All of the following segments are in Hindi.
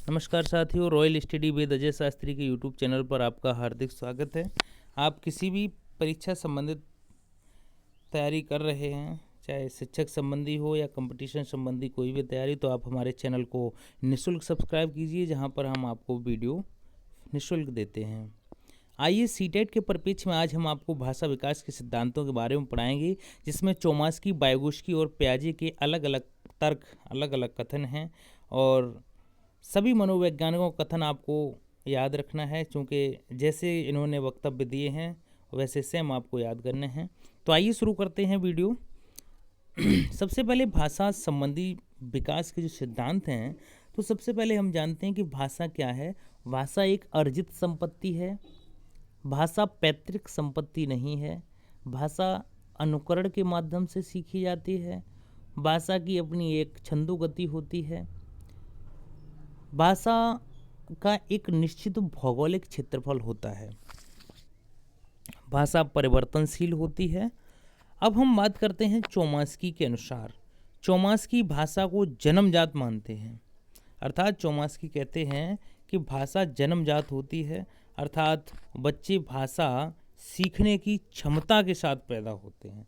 नमस्कार साथियों, royal study with Ajay Shastri के यूट्यूब चैनल पर आपका हार्दिक स्वागत है। आप किसी भी परीक्षा संबंधित तैयारी कर रहे हैं, चाहे शिक्षक संबंधी हो या कंपटीशन संबंधी कोई भी तैयारी, तो आप हमारे चैनल को निःशुल्क सब्सक्राइब कीजिए, जहां पर हम आपको वीडियो निःशुल्क देते हैं। आइए सीटेट के परिप्रेक्ष्य में आज हम आपको भाषा विकास के सिद्धांतों के बारे में पढ़ाएंगे, जिसमें चोमास्की, वाइगोत्स्की और पियाजे के अलग अलग तर्क, अलग अलग कथन हैं और सभी मनोवैज्ञानिकों का कथन आपको याद रखना है, क्योंकि जैसे इन्होंने वक्तव्य दिए हैं वैसे सेम आपको याद करने हैं। तो आइए शुरू करते हैं वीडियो। सबसे पहले भाषा संबंधी विकास के जो सिद्धांत हैं, तो सबसे पहले हम जानते हैं कि भाषा क्या है। भाषा एक अर्जित संपत्ति है, भाषा पैतृक संपत्ति नहीं है, भाषा अनुकरण के माध्यम से सीखी जाती है, भाषा की अपनी एक छंदोगति होती है, भाषा का एक निश्चित भौगोलिक क्षेत्रफल होता है, भाषा परिवर्तनशील होती है। अब हम बात करते हैं चोमास्की के अनुसार। चोमास्की भाषा को जन्मजात मानते हैं, अर्थात चोमास्की कहते हैं कि भाषा जन्मजात होती है, अर्थात बच्चे भाषा सीखने की क्षमता के साथ पैदा होते हैं।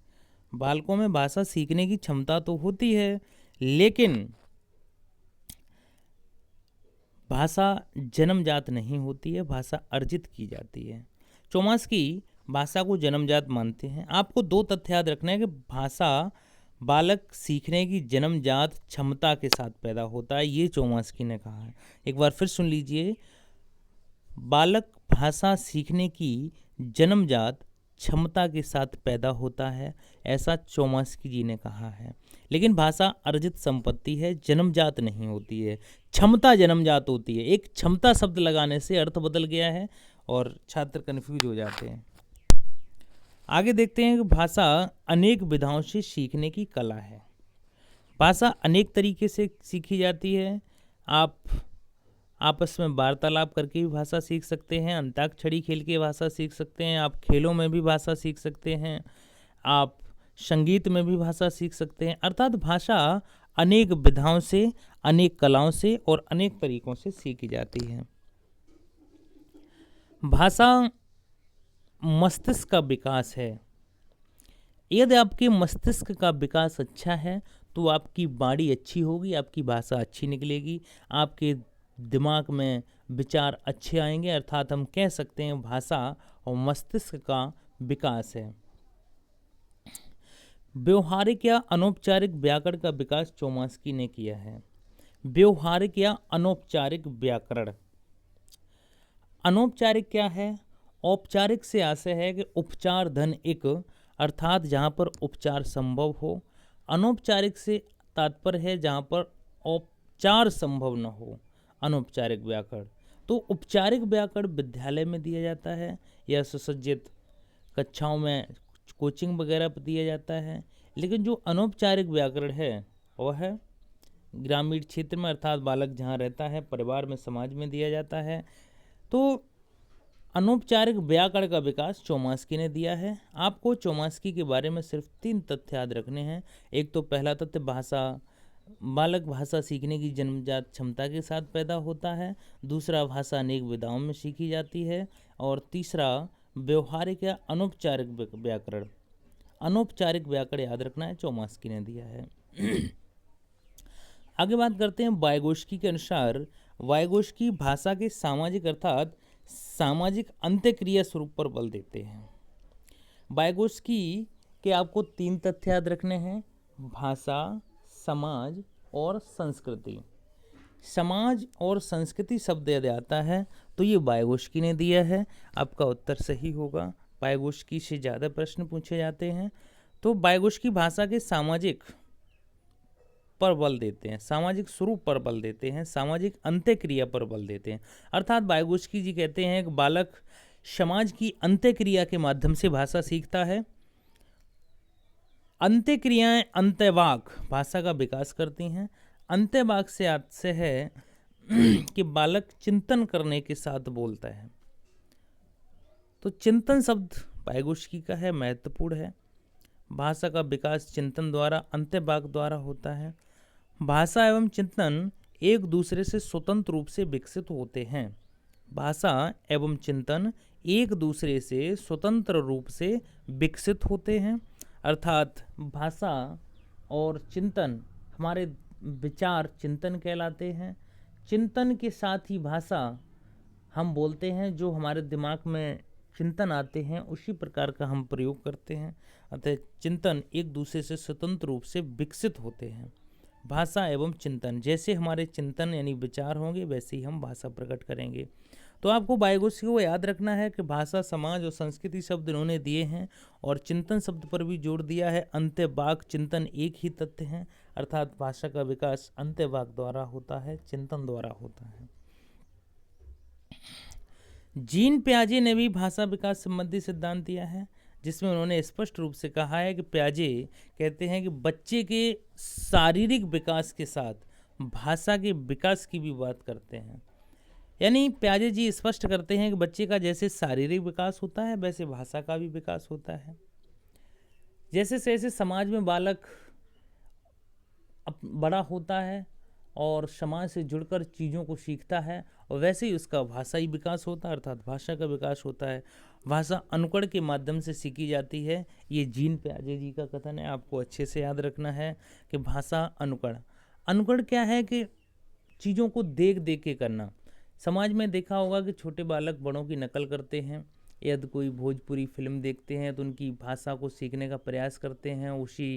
बालकों में भाषा सीखने की क्षमता तो होती है, लेकिन भाषा जन्मजात नहीं होती है, भाषा अर्जित की जाती है। चोमास्की भाषा को जन्मजात मानते हैं। आपको दो तथ्य याद रखना है कि भाषा बालक सीखने की जन्मजात क्षमता के साथ पैदा होता है, ये चोमास्की ने कहा है। एक बार फिर सुन लीजिए, बालक भाषा सीखने की जन्मजात क्षमता के साथ पैदा होता है, ऐसा चोमास्की जी ने कहा है। लेकिन भाषा अर्जित संपत्ति है, जन्मजात नहीं होती है। क्षमता जन्मजात होती है। एक क्षमता शब्द लगाने से अर्थ बदल गया है और छात्र कन्फ्यूज हो जाते हैं। आगे देखते हैं कि भाषा अनेक विधाओं से सीखने की कला है। भाषा अनेक तरीके से सीखी जाती है। आप आपस में वार्तालाप करके भी भाषा सीख सकते हैं, अंताक्षरी खेल के भाषा सीख सकते हैं, आप खेलों में भी भाषा सीख सकते हैं, आप संगीत में भी भाषा सीख सकते हैं। अर्थात भाषा अनेक विधाओं से, अनेक कलाओं से और अनेक तरीकों से सीखी जाती है। भाषा मस्तिष्क का विकास है। यदि आपके मस्तिष्क का विकास अच्छा है तो आपकी वाणी अच्छी होगी, आपकी भाषा अच्छी निकलेगी, आपके दिमाग में विचार अच्छे आएंगे। अर्थात हम कह सकते हैं भाषा और मस्तिष्क का विकास है। व्यवहारिक या अनौपचारिक व्याकरण का विकास चोमास्की ने किया है। व्यवहारिक या अनौपचारिक व्याकरण। अनौपचारिक क्या है? औपचारिक से आशय है कि उपचार धन एक, अर्थात जहाँ पर उपचार संभव हो। अनौपचारिक से तात्पर्य है जहाँ पर औपचार संभव न हो, अनौपचारिक व्याकरण। तो औपचारिक व्याकरण विद्यालय में दिया जाता है या सुसज्जित कक्षाओं में कोचिंग वगैरह पर दिया जाता है। लेकिन जो अनौपचारिक व्याकरण है वह है ग्रामीण क्षेत्र में, अर्थात बालक जहाँ रहता है, परिवार में, समाज में दिया जाता है। तो अनौपचारिक व्याकरण का विकास चोमास्की ने दिया है। आपको चोमास्की के बारे में सिर्फ 3 तथ्य याद रखने हैं। एक तो पहला तथ्य, बालक भाषा सीखने की जन्मजात क्षमता के साथ पैदा होता है। दूसरा, भाषा अनेक विधाओं में सीखी जाती है। और तीसरा, व्यवहारिक या अनौपचारिक व्याकरण। अनौपचारिक व्याकरण याद रखना है, चोमास्की ने दिया है। आगे बात करते हैं वाइगोत्स्की के अनुसार। वाइगोत्स्की भाषा के सामाजिक, अर्थात सामाजिक अंत्यक्रिया स्वरूप पर बल देते हैं। वाइगोत्स्की के आपको 3 तथ्य याद रखने हैं: भाषा, समाज और संस्कृति। समाज और संस्कृति शब्द यदि आता है तो ये वाइगोत्स्की ने दिया है। आपका उत्तर सही होगा। वाइगोत्स्की से ज़्यादा प्रश्न पूछे जाते हैं। तो वाइगोत्स्की भाषा के सामाजिक पर बल देते हैं, सामाजिक स्वरूप पर बल देते हैं, सामाजिक अंत्यक्रिया पर बल देते हैं। अर्थात वाइगोत्स्की जी कहते हैं कि बालक समाज की अंत्यक्रिया के माध्यम से भाषा सीखता है। अंत्यक्रियाएं अंत्यवाक भाषा का विकास करती हैं। अंत्यवाक से आशय है कि बालक चिंतन करने के साथ बोलता है। तो चिंतन शब्द वाइगोत्स्की का है, महत्वपूर्ण है। भाषा का विकास चिंतन द्वारा, अंत्यवाक द्वारा होता है। भाषा एवं चिंतन एक दूसरे से स्वतंत्र रूप से विकसित होते हैं। भाषा एवं चिंतन एक दूसरे से स्वतंत्र रूप से विकसित होते हैं, अर्थात भाषा और चिंतन हमारे विचार चिंतन कहलाते हैं। चिंतन के साथ ही भाषा हम बोलते हैं, जो हमारे दिमाग में चिंतन आते हैं उसी प्रकार का हम प्रयोग करते हैं। अतः चिंतन एक दूसरे से स्वतंत्र रूप से विकसित होते हैं। भाषा एवं चिंतन, जैसे हमारे चिंतन यानी विचार होंगे वैसे ही हम भाषा प्रकट करेंगे। तो आपको वाइगोत्स्की को याद रखना है कि भाषा, समाज और संस्कृति शब्द इन्होंने दिए हैं और चिंतन शब्द पर भी जोर दिया है। अंत्यवाक चिंतन एक ही तथ्य है, अर्थात भाषा का विकास अंत्यवाक द्वारा होता है, चिंतन द्वारा होता है। जीन पियाजे ने भी भाषा विकास संबंधी सिद्धांत दिया है, जिसमें उन्होंने स्पष्ट रूप से कहा है कि पियाजे कहते हैं कि बच्चे के शारीरिक विकास के साथ भाषा के विकास की भी बात करते हैं। यानी पियाजे जी स्पष्ट करते हैं कि बच्चे का जैसे शारीरिक विकास होता है वैसे भाषा का भी विकास होता है। जैसे जैसे समाज में बालक बड़ा होता है और समाज से जुड़कर चीज़ों को सीखता है, और वैसे ही उसका भाषाई विकास होता है, अर्थात भाषा का विकास होता है। भाषा अनुकरण के माध्यम से सीखी जाती है, ये जीन पियाजे जी का कथन है। आपको अच्छे से याद रखना है कि भाषा अनुकरण, अनुकरण क्या है कि चीज़ों को देख देख के करना। समाज में देखा होगा कि छोटे बालक बड़ों की नकल करते हैं, यदि कोई भोजपुरी फिल्म देखते हैं तो उनकी भाषा को सीखने का प्रयास करते हैं, उसी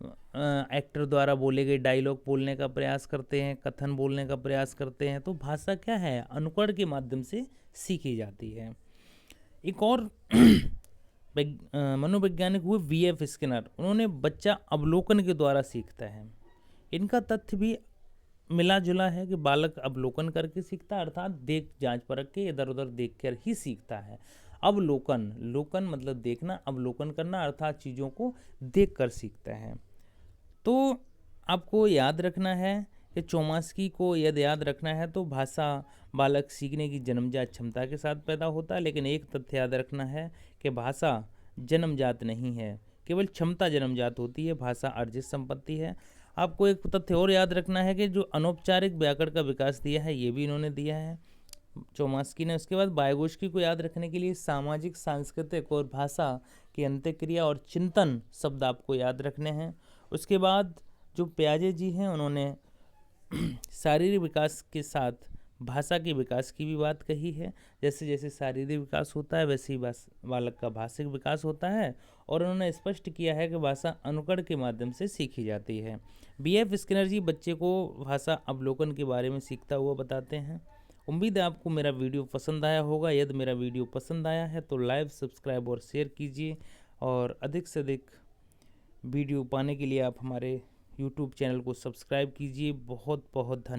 एक्टर द्वारा बोले गए डायलॉग बोलने का प्रयास करते हैं, कथन बोलने का प्रयास करते हैं। तो भाषा क्या है, अनुकरण के माध्यम से सीखी जाती है। एक और मनोवैज्ञानिक हुए V.F. स्किनर, उन्होंने बच्चा अवलोकन के द्वारा सीखता है। इनका तथ्य भी मिला जुला है कि बालक अवलोकन करके सीखता है, अर्थात देख जांच परख के इधर उधर देख कर ही सीखता है। अवलोकन, लोकन मतलब देखना, अवलोकन करना अर्थात चीज़ों को देख कर सीखता है। तो आपको याद रखना है कि चोमास्की को यदि याद रखना है तो भाषा बालक सीखने की जन्मजात क्षमता के साथ पैदा होता है, लेकिन एक तथ्य याद रखना है कि भाषा जन्मजात नहीं है, केवल क्षमता जन्मजात होती है, भाषा अर्जित संपत्ति है। आपको एक तथ्य और याद रखना है कि जो अनौपचारिक व्याकरण का विकास दिया है ये भी इन्होंने दिया है, चोमास्की ने। उसके बाद वाइगोत्स्की को याद रखने के लिए सामाजिक, सांस्कृतिक और भाषा की अंत्यक्रिया और चिंतन शब्द आपको याद रखने हैं। उसके बाद जो पियाजे जी हैं उन्होंने शारीरिक विकास के साथ भाषा के विकास की भी बात कही है। जैसे जैसे शारीरिक विकास होता है वैसे ही बालक का भाषिक विकास होता है, और उन्होंने स्पष्ट किया है कि भाषा अनुकरण के माध्यम से सीखी जाती है। V.F. स्किनर जी बच्चे को भाषा अवलोकन के बारे में सीखता हुआ बताते हैं। उम्मीद है आपको मेरा वीडियो पसंद आया होगा। यदि मेरा वीडियो पसंद आया है तो लाइक, सब्सक्राइब और शेयर कीजिए, और अधिक से अधिक वीडियो पाने के लिए आप हमारे YouTube चैनल को सब्सक्राइब कीजिए। बहुत बहुत धन्यवाद।